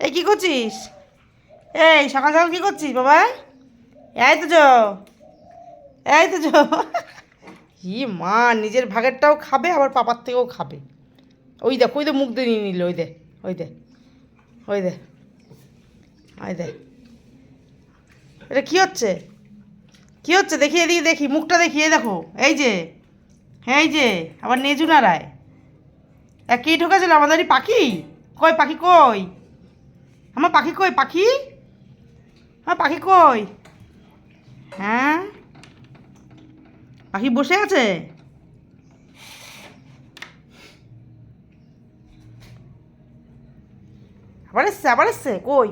এই কি করছিস? এই সকাল সকাল কি করছিস বাবা? এই তো এই তো ই মা, নিজের ভাগেরটাও খাবে আবার পাপার থেকেও খাবে। ওই দেখ, ওই দে মুখ দিয়ে নিয়ে নিল। ওই দে, ওই দে, ওই দে, ওই দে। এটা কি হচ্ছে? কি হচ্ছে দেখি, এদিকে দেখি, মুখটা দেখি। এই দেখো, এই যে, হ্যাঁ এই যে, আবার নেজু নাড়ায়। একেই ঢোকাছিল আমাদেরই পাখি। কই পাখি কই? আমার পাখি কই? পাখি, আমার পাখি কই? হ্যাঁ, পাখি বসে আছে। আবার এসছে, আবার এসছে। কই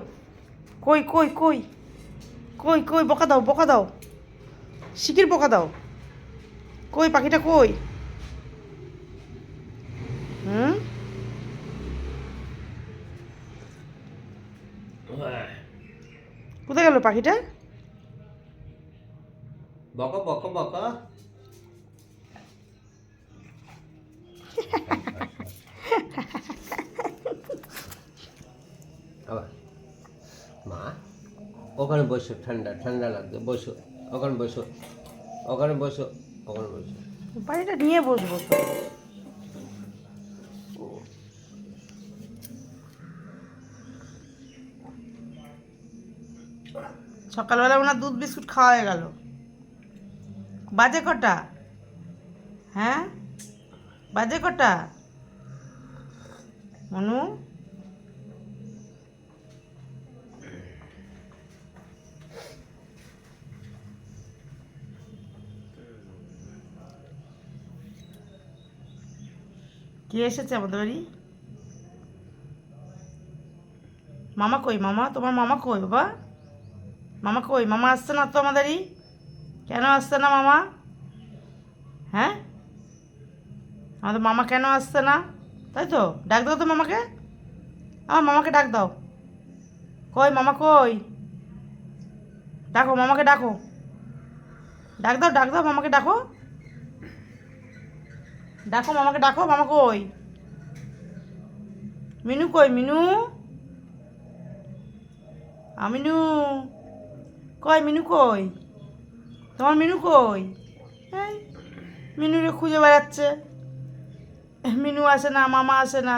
কই কই কই কই কই? বকা দাও, বকা দাও, শিকির বকা দাও। কই পাখিটা কই? হুম, কোথায় গেল পাখিটা? বকা বকা বকা। আবার মা, ওখানে বসো, ঠান্ডা ঠান্ডা লাগবে, বসো ওখানে, বসো ওখানে, বসো ওখানে, বসো। পাখিটা নিয়ে বসবো তো। সকালবেলা ওনার দুধ বিস্কুট খাওয়া হয়ে গেল। বাজে কটা? হ্যাঁ, বাজে কটা মনু? কে এসেছে আমাদের বাড়ি? মামা কই? মামা, তোমার মামা কই বাবা? মামা কই? মামা আসছে না তো আমাদেরই। কেন আসছে না মামা? হ্যাঁ, আমাদের মামা কেন আসছে না? তাই তো, ডাক দাও তো মামাকে। আমার মামাকে ডাক দাও। কই মামা কই? ডাকো মামাকে, ডাকো। ডাক দাও, ডাক দাও মামাকে, ডাকো। ডাকো মামাকে, ডাকো। মামা কই? মিনু কই? মিনু, আমিনু কই? মিনু কই? তোমার মিনু কই? এই মিনুরে খুঁজে বেড়াচ্ছে। মিনু আসে না, মামা আসে না।